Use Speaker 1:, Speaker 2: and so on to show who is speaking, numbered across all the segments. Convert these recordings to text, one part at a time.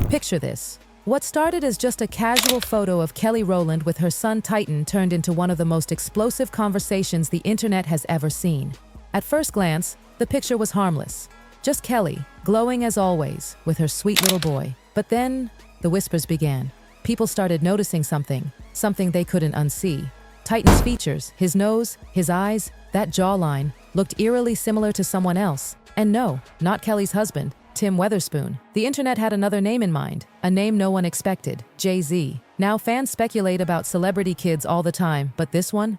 Speaker 1: Picture this. What started as just a casual photo of Kelly Rowland with her son Titan turned into one of the most explosive conversations the internet has ever seen. At first glance, the picture was harmless. Just Kelly, glowing as always, with her sweet little boy. But then, the whispers began. People started noticing something they couldn't unsee. Titan's features, his nose, his eyes, that jawline, looked eerily similar to someone else. And no, not Kelly's husband, Tim Weatherspoon. The internet had another name in mind, a name no one expected, Jay-Z. Now fans speculate about celebrity kids all the time, but this one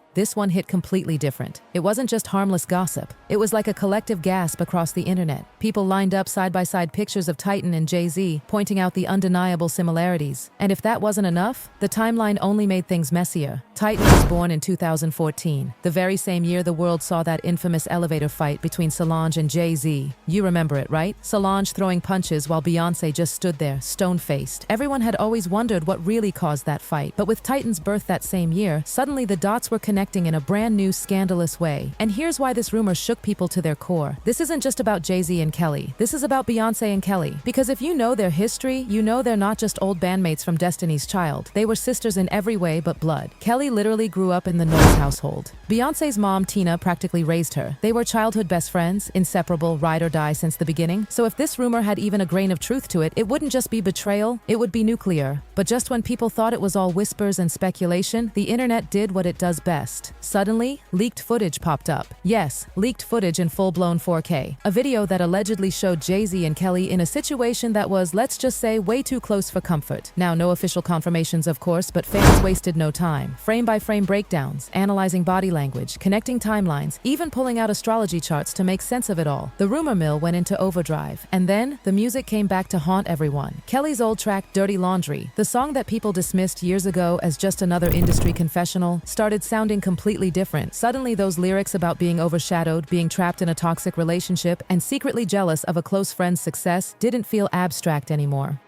Speaker 1: hit completely different. It wasn't just harmless gossip. It was like a collective gasp across the internet. People lined up side-by-side pictures of Titan and Jay-Z, pointing out the undeniable similarities. And if that wasn't enough, the timeline only made things messier. Titan was born in 2014, the very same year the world saw that infamous elevator fight between Solange and Jay-Z. You remember it, right? Solange throwing punches while Beyoncé just stood there, stone-faced. Everyone had always wondered what really caused that fight, but with Titan's birth that same year, suddenly the dots were connecting in a brand new, scandalous way. And here's why this rumor shook people to their core. This isn't just about Jay-Z and Kelly. This is about Beyoncé and Kelly. Because if you know their history, you know they're not just old bandmates from Destiny's Child. They were sisters in every way but blood. Kelly literally grew up in the Knowles household. Beyoncé's mom, Tina, practically raised her. They were childhood best friends, inseparable, ride or die since the beginning. So if this rumor had even a grain of truth to it, it wouldn't just be betrayal, it would be nuclear. But just when people thought it was all whispers and speculation, the internet did what it does best. Suddenly, leaked footage popped up. Yes, leaked footage in full-blown 4K. A video that allegedly showed Jay-Z and Kelly in a situation that was, let's just say, way too close for comfort. Now, no official confirmations, of course, but fans wasted no time. Frame-by-frame breakdowns, analyzing body language, connecting timelines, even pulling out astrology charts to make sense of it all. The rumor mill went into overdrive. And then, the music came back to haunt everyone. Kelly's old track, Dirty Laundry, the song that people dismissed years ago as just another industry confessional, started sounding completely different. Suddenly those lyrics about being overshadowed, being trapped in a toxic relationship, and secretly jealous of a close friend's success didn't feel abstract anymore.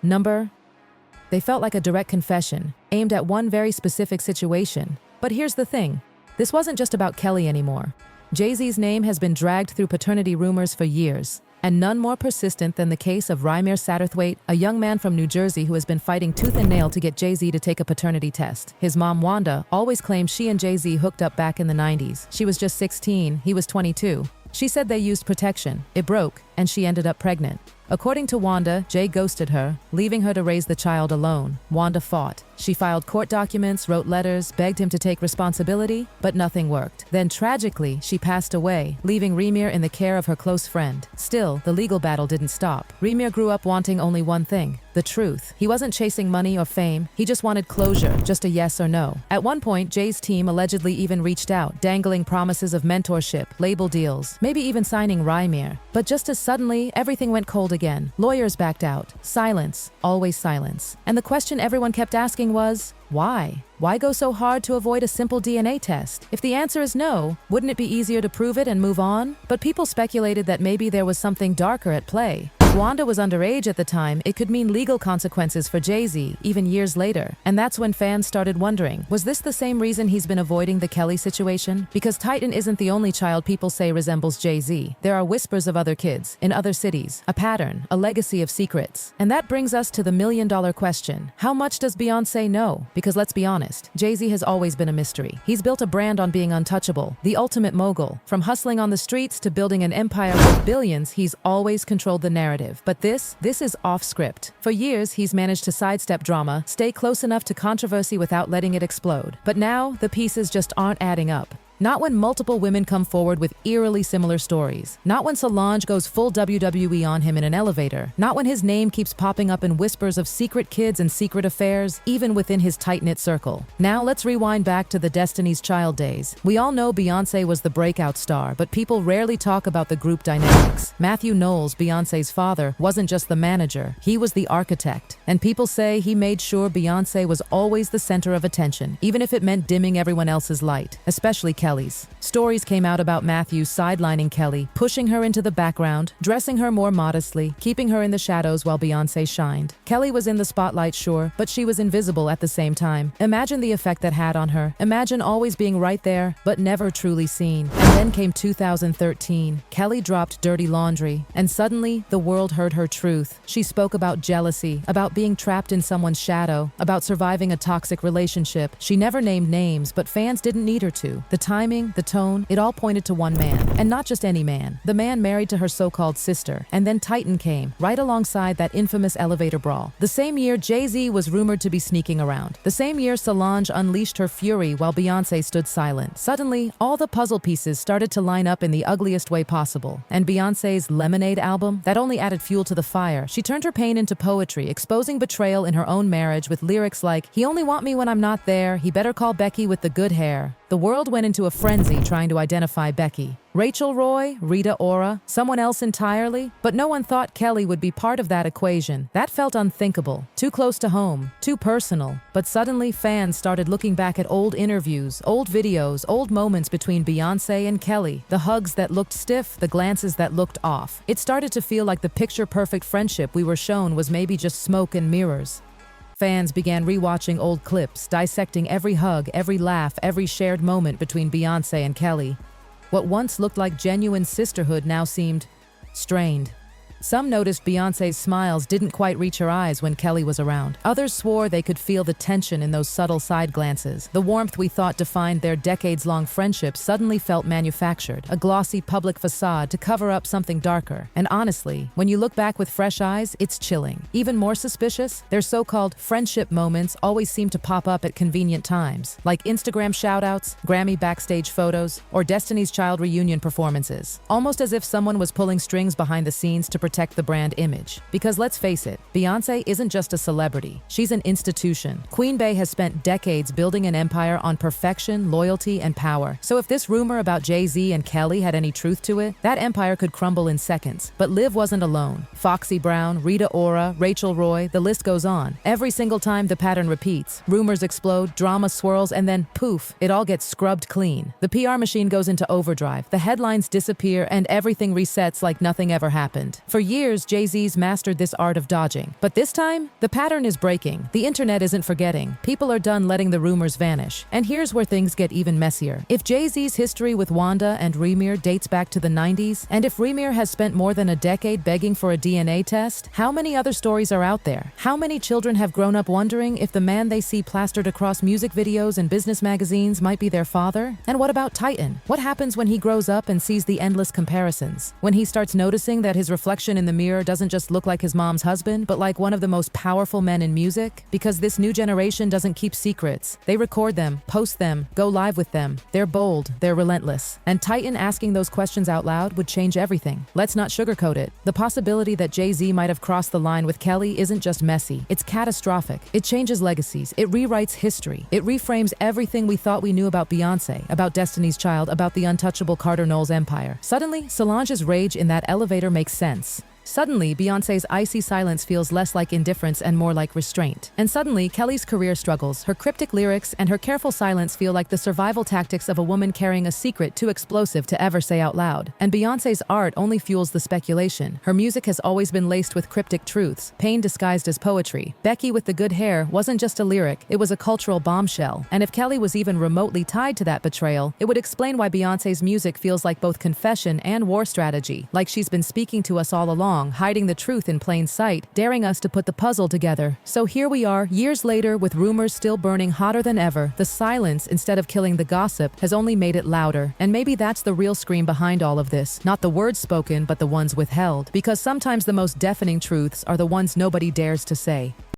Speaker 1: They felt like a direct confession, aimed at one very specific situation. But here's the thing, this wasn't just about Kelly anymore. Jay-Z's name has been dragged through paternity rumors for years. And none more persistent than the case of Rymir Satterthwaite, a young man from New Jersey who has been fighting tooth and nail to get Jay-Z to take a paternity test. His mom, Wanda, always claimed she and Jay-Z hooked up back in the 90s. She was just 16, he was 22. She said they used protection. It broke, and she ended up pregnant. According to Wanda, Jay ghosted her, leaving her to raise the child alone. Wanda fought. She filed court documents, wrote letters, begged him to take responsibility, but nothing worked. Then tragically, she passed away, leaving Rymir in the care of her close friend. Still, the legal battle didn't stop. Rymir grew up wanting only one thing, the truth. He wasn't chasing money or fame, he just wanted closure, just a yes or no. At one point, Jay's team allegedly even reached out, dangling promises of mentorship, label deals, maybe even signing Rymir. But just as suddenly, everything went cold again. Lawyers backed out. Silence, always silence. And the question everyone kept asking was, why? Why go so hard to avoid a simple DNA test? If the answer is no, wouldn't it be easier to prove it and move on? But people speculated that maybe there was something darker at play. If Wanda was underage at the time, it could mean legal consequences for Jay-Z, even years later. And that's when fans started wondering, was this the same reason he's been avoiding the Kelly situation? Because Titan isn't the only child people say resembles Jay-Z. There are whispers of other kids, in other cities, a pattern, a legacy of secrets. And that brings us to the million-dollar question. How much does Beyoncé know? Because let's be honest, Jay-Z has always been a mystery. He's built a brand on being untouchable, the ultimate mogul. From hustling on the streets to building an empire worth billions, he's always controlled the narrative. But this is off script. For years, he's managed to sidestep drama, stay close enough to controversy without letting it explode. But now, the pieces just aren't adding up. Not when multiple women come forward with eerily similar stories. Not when Solange goes full WWE on him in an elevator. Not when his name keeps popping up in whispers of secret kids and secret affairs, even within his tight-knit circle. Now let's rewind back to the Destiny's Child days. We all know Beyoncé was the breakout star, but people rarely talk about the group dynamics. Matthew Knowles, Beyoncé's father, wasn't just the manager, he was the architect. And people say he made sure Beyoncé was always the center of attention, even if it meant dimming everyone else's light, especially Kelly. Kelly's. Stories came out about Matthew sidelining Kelly, pushing her into the background, dressing her more modestly, keeping her in the shadows while Beyoncé shined. Kelly was in the spotlight, sure, but she was invisible at the same time. Imagine the effect that had on her. Imagine always being right there, but never truly seen. And then came 2013. Kelly dropped Dirty Laundry, and suddenly the world heard her truth. She spoke about jealousy, about being trapped in someone's shadow, about surviving a toxic relationship. She never named names, but fans didn't need her to. The timing, the tone, it all pointed to one man. And not just any man. The man married to her so-called sister. And then Titan came, right alongside that infamous elevator brawl. The same year, Jay-Z was rumored to be sneaking around. The same year, Solange unleashed her fury while Beyoncé stood silent. Suddenly, all the puzzle pieces started to line up in the ugliest way possible. And Beyoncé's Lemonade album, that only added fuel to the fire. She turned her pain into poetry, exposing betrayal in her own marriage with lyrics like, "He only want me when I'm not there, he better call Becky with the good hair." The world went into a frenzy trying to identify Becky. Rachel Roy, Rita Ora, someone else entirely? But no one thought Kelly would be part of that equation. That felt unthinkable, too close to home, too personal. But suddenly fans started looking back at old interviews, old videos, old moments between Beyoncé and Kelly. The hugs that looked stiff, the glances that looked off. It started to feel like the picture-perfect friendship we were shown was maybe just smoke and mirrors. Fans began rewatching old clips, dissecting every hug, every laugh, every shared moment between Beyoncé and Kelly. What once looked like genuine sisterhood now seemed strained. Some noticed Beyoncé's smiles didn't quite reach her eyes when Kelly was around. Others swore they could feel the tension in those subtle side glances. The warmth we thought defined their decades-long friendship suddenly felt manufactured, a glossy public facade to cover up something darker. And honestly, when you look back with fresh eyes, it's chilling. Even more suspicious, their so-called friendship moments always seem to pop up at convenient times, like Instagram shoutouts, Grammy backstage photos, or Destiny's Child reunion performances. Almost as if someone was pulling strings behind the scenes to protect the brand image. Because let's face it, Beyoncé isn't just a celebrity, she's an institution. Queen Bey has spent decades building an empire on perfection, loyalty, and power. So if this rumor about Jay-Z and Kelly had any truth to it, that empire could crumble in seconds. But Liv wasn't alone. Foxy Brown, Rita Ora, Rachel Roy, the list goes on. Every single time the pattern repeats, rumors explode, drama swirls, and then poof, it all gets scrubbed clean. The PR machine goes into overdrive, the headlines disappear, and everything resets like nothing ever happened. For years, Jay-Z's mastered this art of dodging. But this time, the pattern is breaking. The internet isn't forgetting. People are done letting the rumors vanish. And here's where things get even messier. If Jay-Z's history with Wanda and Remir dates back to the 90s, and if Remir has spent more than a decade begging for a DNA test, how many other stories are out there? How many children have grown up wondering if the man they see plastered across music videos and business magazines might be their father? And what about Titan? What happens when he grows up and sees the endless comparisons? When he starts noticing that his reflection in the mirror doesn't just look like his mom's husband, but like one of the most powerful men in music? Because this new generation doesn't keep secrets. They record them, post them, go live with them. They're bold, they're relentless. And Titan asking those questions out loud would change everything. Let's not sugarcoat it. The possibility that Jay-Z might have crossed the line with Kelly isn't just messy, it's catastrophic. It changes legacies, it rewrites history, it reframes everything we thought we knew about Beyoncé, about Destiny's Child, about the untouchable Carter Knowles empire. Suddenly, Solange's rage in that elevator makes sense. Suddenly, Beyoncé's icy silence feels less like indifference and more like restraint. And suddenly, Kelly's career struggles, her cryptic lyrics, and her careful silence feel like the survival tactics of a woman carrying a secret too explosive to ever say out loud. And Beyoncé's art only fuels the speculation. Her music has always been laced with cryptic truths, pain disguised as poetry. Becky with the good hair wasn't just a lyric, it was a cultural bombshell. And if Kelly was even remotely tied to that betrayal, it would explain why Beyoncé's music feels like both confession and war strategy, like she's been speaking to us all along, hiding the truth in plain sight, daring us to put the puzzle together. So here we are, years later, with rumors still burning hotter than ever. The silence, instead of killing the gossip, has only made it louder. And maybe that's the real scream behind all of this. Not the words spoken, but the ones withheld. Because sometimes the most deafening truths are the ones nobody dares to say.